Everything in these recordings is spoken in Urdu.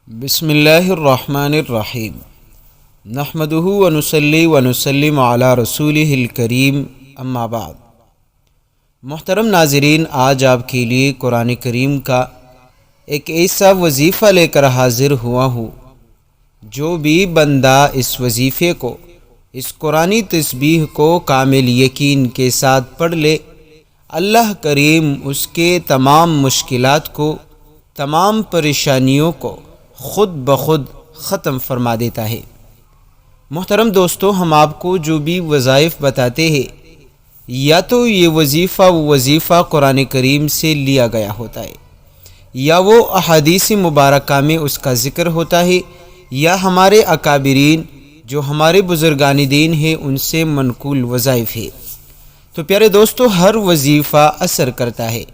بسم اللہ الرحمن الرحیم نحمدہ ونصلی ونسلم علی رسولہ الکریم اما بعد۔ محترم ناظرین، آج آپ کے لیے قرآن کریم کا ایک ایسا وظیفہ لے کر حاضر ہوا ہوں، جو بھی بندہ اس وظیفے کو، اس قرآنی تسبیح کو کامل یقین کے ساتھ پڑھ لے، اللہ کریم اس کے تمام مشکلات کو، تمام پریشانیوں کو خود بخود ختم فرما دیتا ہے۔ محترم دوستو، ہم آپ کو جو بھی وظائف بتاتے ہیں، یا تو یہ وظیفہ قرآن کریم سے لیا گیا ہوتا ہے، یا وہ احادیث مبارکہ میں اس کا ذکر ہوتا ہے، یا ہمارے اکابرین جو ہمارے بزرگان دین ہیں ان سے منقول وظائف ہے۔ تو پیارے دوستو، ہر وظیفہ اثر کرتا ہے،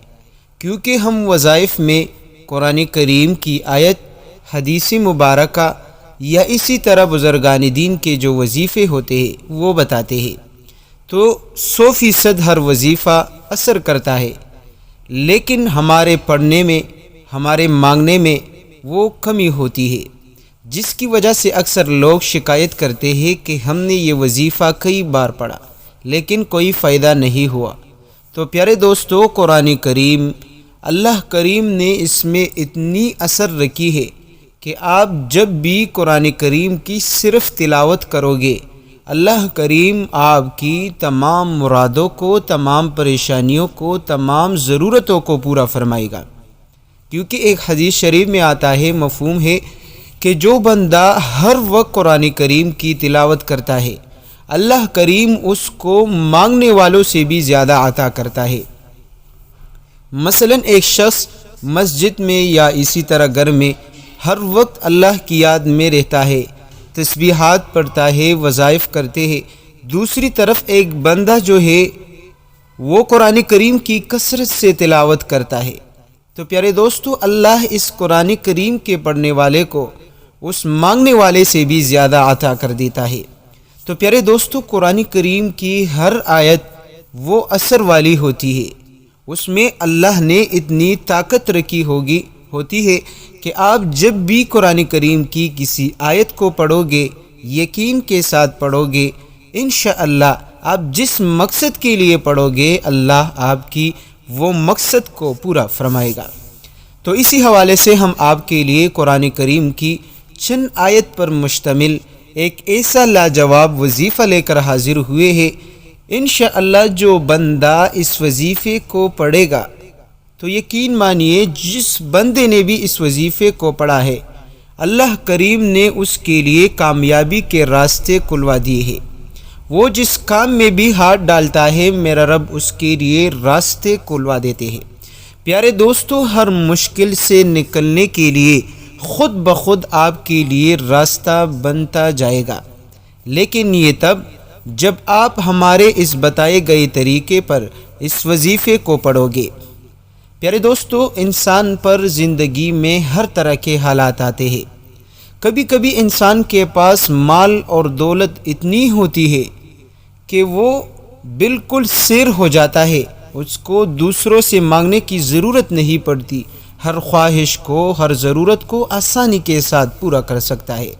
کیونکہ ہم وظائف میں قرآن کریم کی آیت، حدیث مبارکہ یا اسی طرح بزرگان دین کے جو وظیفے ہوتے ہیں وہ بتاتے ہیں، تو 100% ہر وظیفہ اثر کرتا ہے، لیکن ہمارے پڑھنے میں، ہمارے مانگنے میں وہ کمی ہوتی ہے، جس کی وجہ سے اکثر لوگ شکایت کرتے ہیں کہ ہم نے یہ وظیفہ کئی بار پڑھا لیکن کوئی فائدہ نہیں ہوا۔ تو پیارے دوستو، قرآن کریم، اللہ کریم نے اس میں اتنی اثر رکھی ہے کہ آپ جب بھی قرآن کریم کی صرف تلاوت کرو گے، اللہ کریم آپ کی تمام مرادوں کو، تمام پریشانیوں کو، تمام ضرورتوں کو پورا فرمائے گا۔ کیونکہ ایک حدیث شریف میں آتا ہے، مفہوم ہے کہ جو بندہ ہر وقت قرآن کریم کی تلاوت کرتا ہے، اللہ کریم اس کو مانگنے والوں سے بھی زیادہ عطا کرتا ہے۔ مثلا ایک شخص مسجد میں یا اسی طرح گھر میں ہر وقت اللہ کی یاد میں رہتا ہے، تسبیحات پڑھتا ہے، وظائف کرتے ہیں، دوسری طرف ایک بندہ جو ہے وہ قرآن کریم کی کثرت سے تلاوت کرتا ہے، تو پیارے دوستو، اللہ اس قرآن کریم کے پڑھنے والے کو اس مانگنے والے سے بھی زیادہ عطا کر دیتا ہے۔ تو پیارے دوستو، قرآن کریم کی ہر آیت وہ اثر والی ہوتی ہے، اس میں اللہ نے اتنی طاقت رکھی ہوتی ہے کہ آپ جب بھی قرآن کریم کی کسی آیت کو پڑھو گے، یقین کے ساتھ پڑھو گے، انشاءاللہ آپ جس مقصد کے لیے پڑھو گے، اللہ آپ کی وہ مقصد کو پورا فرمائے گا۔ تو اسی حوالے سے ہم آپ کے لیے قرآن کریم کی چند آیت پر مشتمل ایک ایسا لاجواب وظیفہ لے کر حاضر ہوئے ہیں۔ انشاءاللہ جو بندہ اس وظیفے کو پڑھے گا، تو یقین مانیے جس بندے نے بھی اس وظیفے کو پڑھا ہے، اللہ کریم نے اس کے لیے کامیابی کے راستے کھلوا دیے ہیں۔ وہ جس کام میں بھی ہاتھ ڈالتا ہے، میرا رب اس کے لیے راستے کھلوا دیتے ہیں۔ پیارے دوستو، ہر مشکل سے نکلنے کے لیے خود بخود آپ کے لیے راستہ بنتا جائے گا، لیکن یہ تب جب آپ ہمارے اس بتائے گئے طریقے پر اس وظیفے کو پڑھو گے۔ پیارے دوستو، انسان پر زندگی میں ہر طرح کے حالات آتے ہیں۔ کبھی کبھی انسان کے پاس مال اور دولت اتنی ہوتی ہے کہ وہ بالکل سیر ہو جاتا ہے، اس کو دوسروں سے مانگنے کی ضرورت نہیں پڑتی، ہر خواہش کو، ہر ضرورت کو آسانی کے ساتھ پورا کر سکتا ہے۔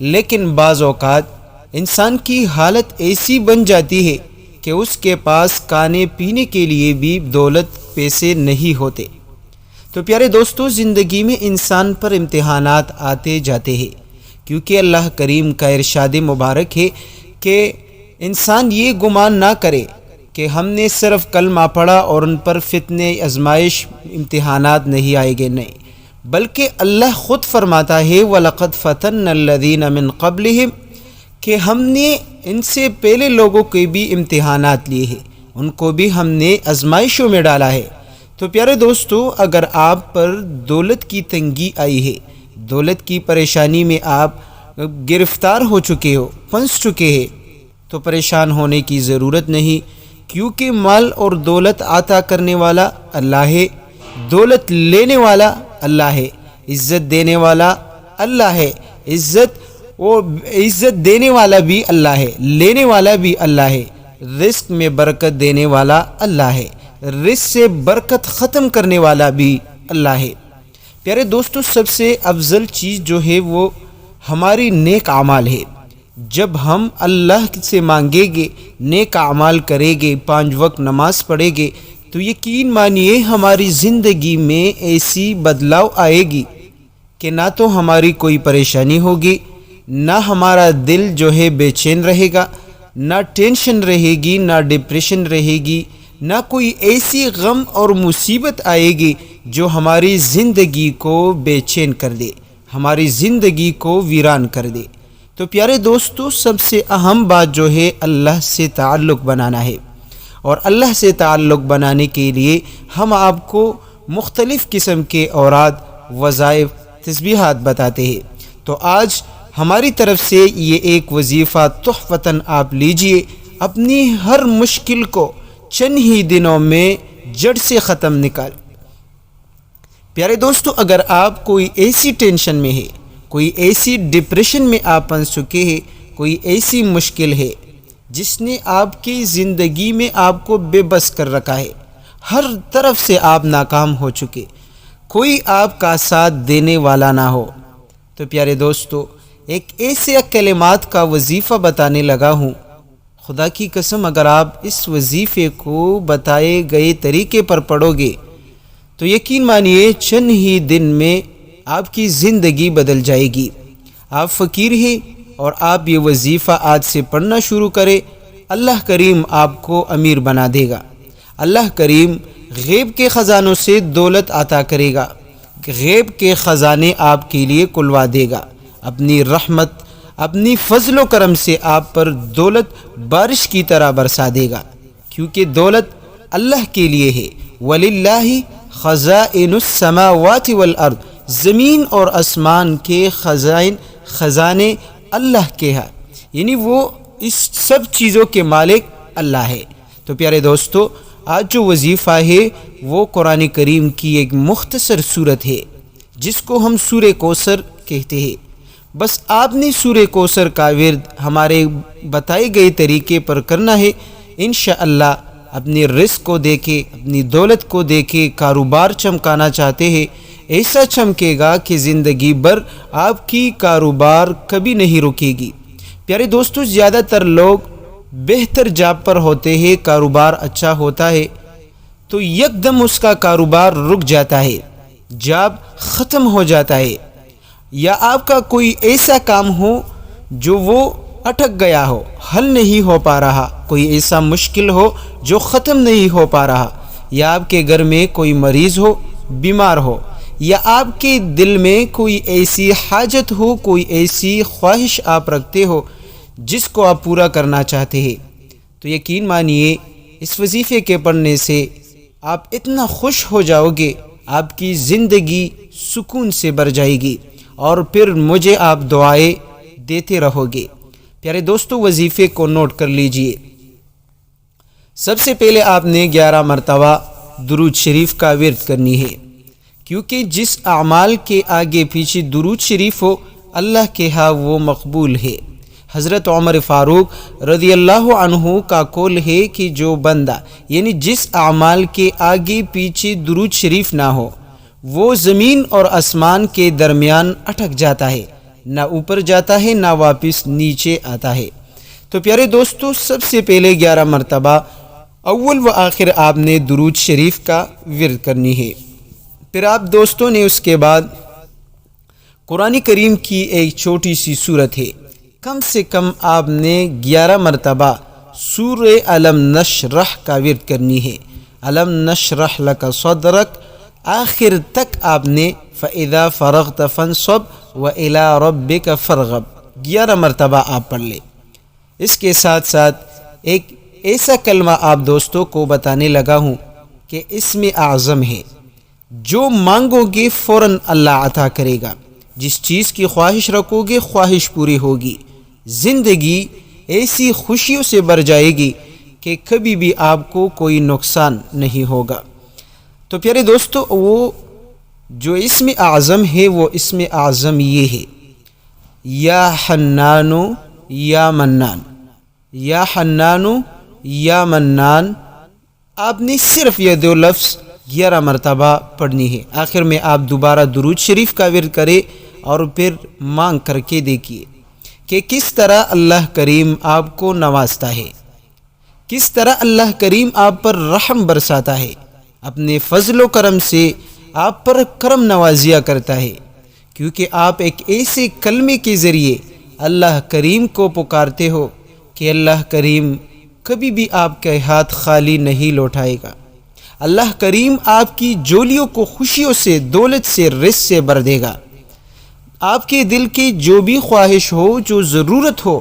لیکن بعض اوقات انسان کی حالت ایسی بن جاتی ہے کہ اس کے پاس کھانے پینے کے لیے بھی دولت، پیسے نہیں ہوتے۔ تو پیارے دوستو، زندگی میں انسان پر امتحانات آتے جاتے ہیں، کیونکہ اللہ کریم کا ارشاد مبارک ہے کہ انسان یہ گمان نہ کرے کہ ہم نے صرف کلمہ پڑھا اور ان پر فتنے، آزمائش، امتحانات نہیں آئے گے، نہیں، بلکہ اللہ خود فرماتا ہے وَلَقَدْ فَتَنَّ الَّذِينَ مِن قَبْلِهِمْ، کہ ہم نے ان سے پہلے لوگوں کے بھی امتحانات لیے ہیں، ان کو بھی ہم نے آزمائشوں میں ڈالا ہے۔ تو پیارے دوستو، اگر آپ پر دولت کی تنگی آئی ہے، دولت کی پریشانی میں آپ گرفتار ہو چکے ہو، پھنس چکے ہیں، تو پریشان ہونے کی ضرورت نہیں، کیونکہ مال اور دولت عطا کرنے والا اللہ ہے، دولت لینے والا اللہ ہے، عزت دینے والا اللہ ہے، عزت دینے والا بھی اللہ ہے، لینے والا بھی اللہ ہے، رزق میں برکت دینے والا اللہ ہے، رزق سے برکت ختم کرنے والا بھی اللہ ہے۔ پیارے دوستو، سب سے افضل چیز جو ہے وہ ہماری نیک اعمال ہے۔ جب ہم اللہ سے مانگیں گے، نیک اعمال کریں گے، 5 وقت نماز پڑھیں گے، تو یقین مانیے ہماری زندگی میں ایسی بدلاؤ آئے گی کہ نہ تو ہماری کوئی پریشانی ہوگی، نہ ہمارا دل جو ہے بے چین رہے گا، نہ ٹینشن رہے گی، نہ ڈپریشن رہے گی، نہ کوئی ایسی غم اور مصیبت آئے گی جو ہماری زندگی کو بے چین کر دے، ہماری زندگی کو ویران کر دے۔ تو پیارے دوستو، سب سے اہم بات جو ہے اللہ سے تعلق بنانا ہے، اور اللہ سے تعلق بنانے کے لیے ہم آپ کو مختلف قسم کے اوراد، وظائف، تسبیحات بتاتے ہیں۔ تو آج ہماری طرف سے یہ ایک وظیفہ تحفتاً آپ لیجئے، اپنی ہر مشکل کو چند ہی دنوں میں جڑ سے ختم نکال۔ پیارے دوستو، اگر آپ کوئی ایسی ٹینشن میں ہے، کوئی ایسی ڈپریشن میں آپ پھنس چکے ہیں، کوئی ایسی مشکل ہے جس نے آپ کی زندگی میں آپ کو بے بس کر رکھا ہے، ہر طرف سے آپ ناکام ہو چکے، کوئی آپ کا ساتھ دینے والا نہ ہو، تو پیارے دوستو، ایک ایسے کلمات کا وظیفہ بتانے لگا ہوں۔ خدا کی قسم، اگر آپ اس وظیفے کو بتائے گئے طریقے پر پڑھو گے تو یقین مانیے چند ہی دن میں آپ کی زندگی بدل جائے گی۔ آپ فقیر ہیں اور آپ یہ وظیفہ آج سے پڑھنا شروع کریں، اللہ کریم آپ کو امیر بنا دے گا۔ اللہ کریم غیب کے خزانوں سے دولت عطا کرے گا، غیب کے خزانے آپ کے لیے کھلوا دے گا، اپنی رحمت، اپنی فضل و کرم سے آپ پر دولت بارش کی طرح برسا دے گا، کیونکہ دولت اللہ کے لیے ہے۔ وَلِلَّهِ خَزَائِنُ السَّمَاوَاتِ وَالْأَرْضِ، زمین اور آسمان کے خزانے اللہ کے ہیں، یعنی وہ اس سب چیزوں کے مالک اللہ ہے۔ تو پیارے دوستو، آج جو وظیفہ ہے وہ قرآن کریم کی ایک مختصر صورت ہے جس کو ہم سورہ کوثر کہتے ہیں۔ بس آپ نے سورہ کوثر کا ورد ہمارے بتائے گئے طریقے پر کرنا ہے، انشاءاللہ اپنی رزق کو دیکھے، اپنی دولت کو دیکھے، کاروبار چمکانا چاہتے ہیں، ایسا چمکے گا کہ زندگی بھر آپ کی کاروبار کبھی نہیں رکے گی۔ پیارے دوستو، زیادہ تر لوگ بہتر جاب پر ہوتے ہیں، کاروبار اچھا ہوتا ہے تو یکدم اس کا کاروبار رک جاتا ہے، جاب ختم ہو جاتا ہے، یا آپ کا کوئی ایسا کام ہو جو وہ اٹک گیا ہو، حل نہیں ہو پا رہا، کوئی ایسا مشکل ہو جو ختم نہیں ہو پا رہا، یا آپ کے گھر میں کوئی مریض ہو، بیمار ہو، یا آپ کے دل میں کوئی ایسی حاجت ہو، کوئی ایسی خواہش آپ رکھتے ہو جس کو آپ پورا کرنا چاہتے ہیں، تو یقین مانیے اس وظیفے کے پڑھنے سے آپ اتنا خوش ہو جاؤ گے، آپ کی زندگی سکون سے بھر جائے گی، اور پھر مجھے آپ دعائیں دیتے رہو گے۔ پیارے دوستو، وظیفے کو نوٹ کر لیجئے۔ سب سے پہلے آپ نے 11 مرتبہ درود شریف کا ورد کرنی ہے، کیونکہ جس اعمال کے آگے پیچھے درود شریف ہو اللہ کے ہاں وہ مقبول ہے۔ حضرت عمر فاروق رضی اللہ عنہ کا قول ہے کہ جو بندہ، یعنی جس اعمال کے آگے پیچھے درود شریف نہ ہو، وہ زمین اور آسمان کے درمیان اٹک جاتا ہے، نہ اوپر جاتا ہے نہ واپس نیچے آتا ہے۔ تو پیارے دوستو، سب سے پہلے 11 مرتبہ اول و آخر آپ نے درود شریف کا ورد کرنی ہے۔ پھر آپ دوستوں نے اس کے بعد قرآن کریم کی ایک چھوٹی سی سورت ہے، کم سے کم آپ نے 11 مرتبہ سورہ الم نشرح کا ورد کرنی ہے۔ الم نشرح لک صدرک آخر تک آپ نے فَإِذَا فَرَغْتَ فَانْصَبْ وَإِلَىٰ رَبِّكَ فَارْغَب 11 مرتبہ آپ پڑھ لیں۔ اس کے ساتھ ساتھ ایک ایسا کلمہ آپ دوستوں کو بتانے لگا ہوں کہ اسم اعظم ہے، جو مانگو گے فوراً اللہ عطا کرے گا، جس چیز کی خواہش رکھو گے خواہش پوری ہوگی، زندگی ایسی خوشیوں سے بھر جائے گی کہ کبھی بھی آپ کو کوئی نقصان نہیں ہوگا۔ تو پیارے دوستو، وہ جو اسم اعظم ہے وہ اسم اعظم یہ ہے، یا حنانو یا منان، یا حنانو یا منان۔ آپ نے صرف یہ 2 لفظ 11 مرتبہ پڑھنی ہے۔ آخر میں آپ دوبارہ درود شریف کا ورد کریں اور پھر مانگ کر کے دیکھیے کہ کس طرح اللہ کریم آپ کو نوازتا ہے، کس طرح اللہ کریم آپ پر رحم برساتا ہے، اپنے فضل و کرم سے آپ پر کرم نوازیہ کرتا ہے، کیونکہ آپ ایک ایسے کلمے کے ذریعے اللہ کریم کو پکارتے ہو کہ اللہ کریم کبھی بھی آپ کے ہاتھ خالی نہیں لوٹائے گا۔ اللہ کریم آپ کی جولیوں کو خوشیوں سے، دولت سے، رزق سے بھر دے گا۔ آپ کے دل کی جو بھی خواہش ہو، جو ضرورت ہو،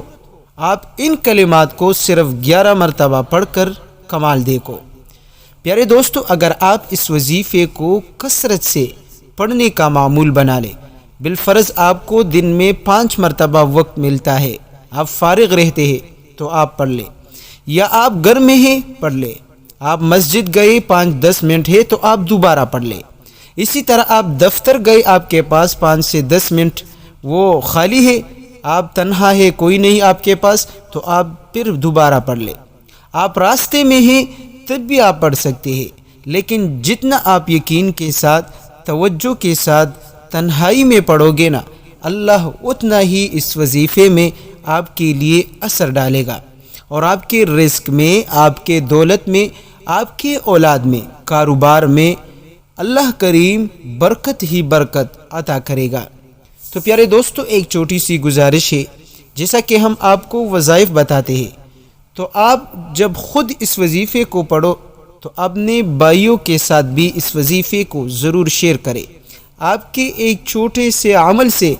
آپ ان کلمات کو صرف 11 مرتبہ پڑھ کر کمال دیکھو۔ پیارے دوستو، اگر آپ اس وظیفے کو کثرت سے پڑھنے کا معمول بنا لیں، بالفرض آپ کو دن میں 5 مرتبہ وقت ملتا ہے، آپ فارغ رہتے ہیں تو آپ پڑھ لیں، یا آپ گھر میں ہیں پڑھ لیں، آپ مسجد گئے 5-10 منٹ ہے تو آپ دوبارہ پڑھ لیں، اسی طرح آپ دفتر گئے، آپ کے پاس 5 سے 10 منٹ وہ خالی ہے، آپ تنہا ہے، کوئی نہیں آپ کے پاس، تو آپ پھر دوبارہ پڑھ لیں۔ آپ راستے میں ہیں تب بھی آپ پڑھ سکتے ہیں، لیکن جتنا آپ یقین کے ساتھ، توجہ کے ساتھ تنہائی میں پڑھو گے نا، اللہ اتنا ہی اس وظیفے میں آپ کے لیے اثر ڈالے گا، اور آپ کے رزق میں، آپ کے دولت میں، آپ کے اولاد میں، کاروبار میں اللہ کریم برکت ہی برکت عطا کرے گا۔ تو پیارے دوستو، ایک چھوٹی سی گزارش ہے، جیسا کہ ہم آپ کو وظائف بتاتے ہیں، تو آپ جب خود اس وظیفے کو پڑھو تو اپنے بھائیوں کے ساتھ بھی اس وظیفے کو ضرور شیئر کریں۔ آپ کے ایک چھوٹے سے عمل سے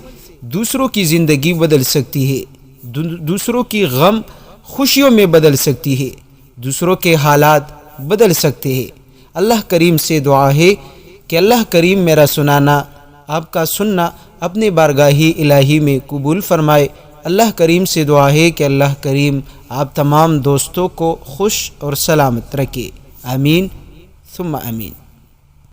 دوسروں کی زندگی بدل سکتی ہے، دوسروں کی غم خوشیوں میں بدل سکتی ہے، دوسروں کے حالات بدل سکتے ہیں۔ اللہ کریم سے دعا ہے کہ اللہ کریم میرا سنانا، آپ کا سننا اپنے بارگاہ الہی میں قبول فرمائے۔ اللہ کریم سے دعا ہے کہ اللہ کریم آپ تمام دوستوں کو خوش اور سلامت رکھے۔ آمین ثم آمین۔